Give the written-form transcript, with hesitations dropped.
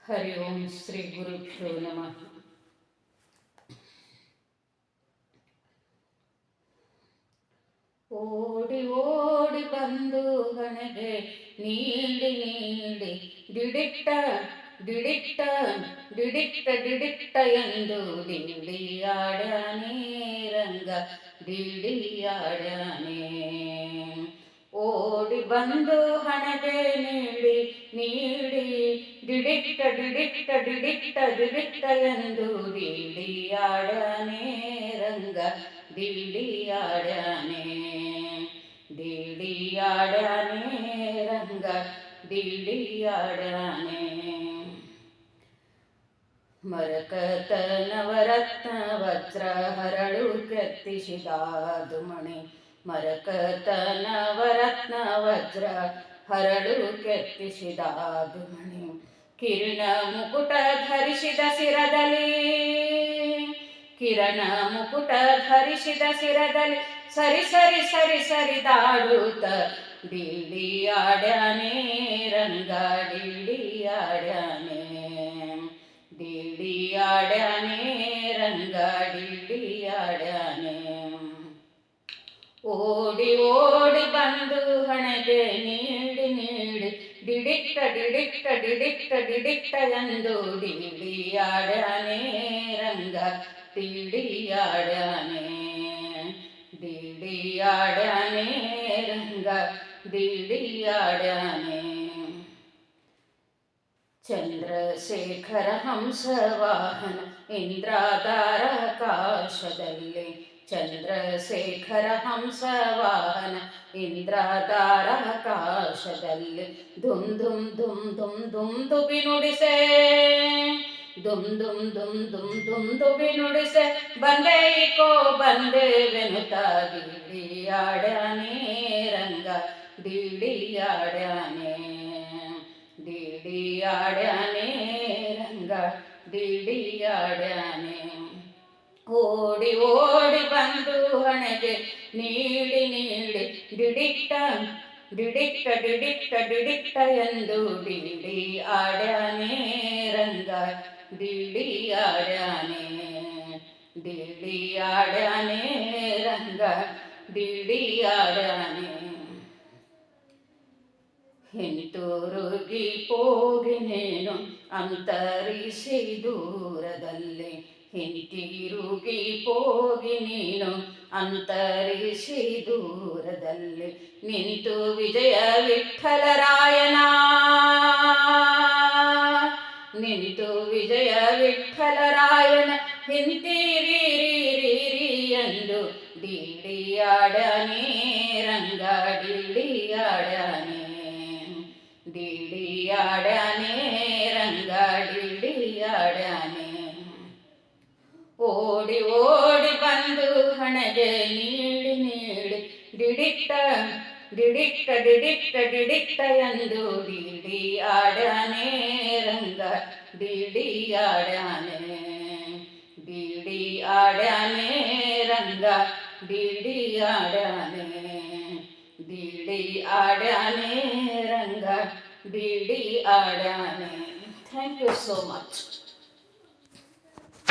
ಹರಿ ಓಂ ಶ್ರೀ ಗುರುಭ್ಯೋ ನಮಃ. ಓಡಿ ಓಡಿ ಬಂದು ಗಣಗೆ ನೀಡಿ ನೀಡಿ ದಿಡಿಟ್ಟ ದಿಡಿಟ್ಟ ದಿಡಿಟ್ಟ ದಿಡಿಟ್ಟ ಎಂದು ಡಿಡಿಯಾಡನೆ ರಂಗ ಡಿಡಿಯಾಡನೆ. ಓಡಿ ಬಂದು ಹಣಗೆ ನೀಡಿ ನೀಡಿ ದಿಡಿಟ್ಟ ದಿಡಿಟ್ಟ ದಿಡಿಟ್ಟ ದಿಡಿಟ್ಟ ಎಂದು ಡಿಡಿಯಾಡನೆ ರಂಗ ಡಿಡಿಯಾಡನೆ. ಡಿಡಿಯಾಡನೆ ರಂಗ ಡಿಡಿಯಾಡನೆ. ಮರಕತ ನವರತ್ನ ವಜ್ರ ಹರಳು ಕೆತ್ತಿಸಿದಾದು ಮಣಿ. ಮರಕತ ನವರತ್ನ ವಜ್ರ ಹರಳು ಕೆತ್ತಿಸಿದಾದು ಮಣಿ. ಕಿರಣ ಮುಕುಟ ಧರಿಸಿದ ಶಿರದಲ್ಲಿ, ಕಿರಣ ಮುಕುಟ ಧರಿಸಿದ ಶಿರದಲ್ಲಿ ಸರಿ ಸರಿ ಸರಿ ಸರಿದಾಡುತ್ತ ಡಿಡಿಯಾಡನೆ ರಂಗ ಡಿಡಿಯಾಡನೆ. ಡಿಡಿಯಾಡನೆ ರಂಗ ಡಿಡಿಯಾಡನೆ. ಓಡಿ ಓಡಿ ಬಂದು ಹಣೆಗೆ ನೀಡಿ ನೀಡಿ ದಿಡಿಟ್ಟ ದಿಡಿಟ್ಟ ದಿಡಿಟ್ಟ ದಿಡಿಟ್ಟ ಎಂದು ಡಿಡಿಯಾಡನೆ ರಂಗ ಡಿಡಿಯಾಡನೆ. ಡಿಡಿಯಾಡನೆ ರಂಗ ಡಿಡಿಯಾಡನೆ. ಚಂದ್ರಶೇಖರ ಹಂಸವಾಹನ ಇಂದ್ರಾಧಾರ ಆಕಾಶದಲ್ಲಿ. ಚಂದ್ರಶೇಖರ ಹಂಸವಾಹನ ಇಂದ್ರಾಧಾರ ಆಕಾಶದಲ್ಲಿ. ದುಮ್ ದುಮ್ ದುಮ್ ದುಮ್ ದುಮ್ ದುಬಿ ನುಡಿಸೆ, ದುಮ್ ದುಮ್ ದುಮ್ ದುಮ್ ದುಮ್ ದುಬಿ ನುಡಿಸೆ ಬಂದೇಕೋ ಬಂದೇವೆನುತ ಡಿಡಿಯಾಡನೆ ರಂಗ ಡಿಡಿಯಾಡನೆ. ಡಿಡಿಯಾಡನೆ ರಂಗ ಡಿಡಿಯಾಡನೆ. ಓಡಿ ಓಡಿ ಬಂದು ಹಣೆಗೆ ನೀಡಿ ನೀಡಿ ದಿಡಿಟ್ಟ ದಿಡಿಟ್ಟ ದಿಡಿಟ್ಟ ದಿಡಿಟ್ಟ ಎಂದು ಡಿಡಿಯಾಡನೆ ರಂಗ ಡಿಡಿಯಾಡನೆ. ಡಿಡಿಯಾಡನೆ ರಂಗ ಡಿಡಿಯಾಡನೆ. ಹಿಂತಿರುಗಿ ಹೋಗಿ ನೀನು ಅಂತರಿಸಿ ದೂರದಲ್ಲಿ. ಹಿಂತಿರುಗಿ ಹೋಗಿ ನೀನು ಅಂತರಿಸಿ ದೂರದಲ್ಲಿ. ನಿಂತು ವಿಜಯ ವಿಠ್ಠಲರಾಯನ, ನಿಂತು ವಿಜಯ ವಿಠ್ಠಲರಾಯನ ಹಿಂತಿರಿರಿ ಎಂದು ಡಿಡಿಯಾಡನೆ ರಂಗ ಡಿಡಿಯಾಡನೆ. ಡಿಡಿಯಾಡನೆ ರಂಗ ಡಿಡಿಯಾಡನೆ. ಓಡಿ ಓಡಿ ಬಂದು ಹಣೆಗೆ ನೀಡಿ ನೀಡಿ ದಿಡಿಟ್ಟ ದಿಡಿಟ್ಟ ದಿಡಿಟ್ಟ ದಿಡಿಟ್ಟ ಎಂದು ಡಿಡಿಯಾಡನೆ ರಂಗ ಡಿಡಿಯಾಡನೆ. ಡಿಡಿಯಾಡನೆ ರಂಗ ಡಿಡಿಯಾಡನೆ. ಡಿಡಿಯಾಡನೆ ರಂಗ ಡಿಡಿಯಾಡನೆ. Thank you so much.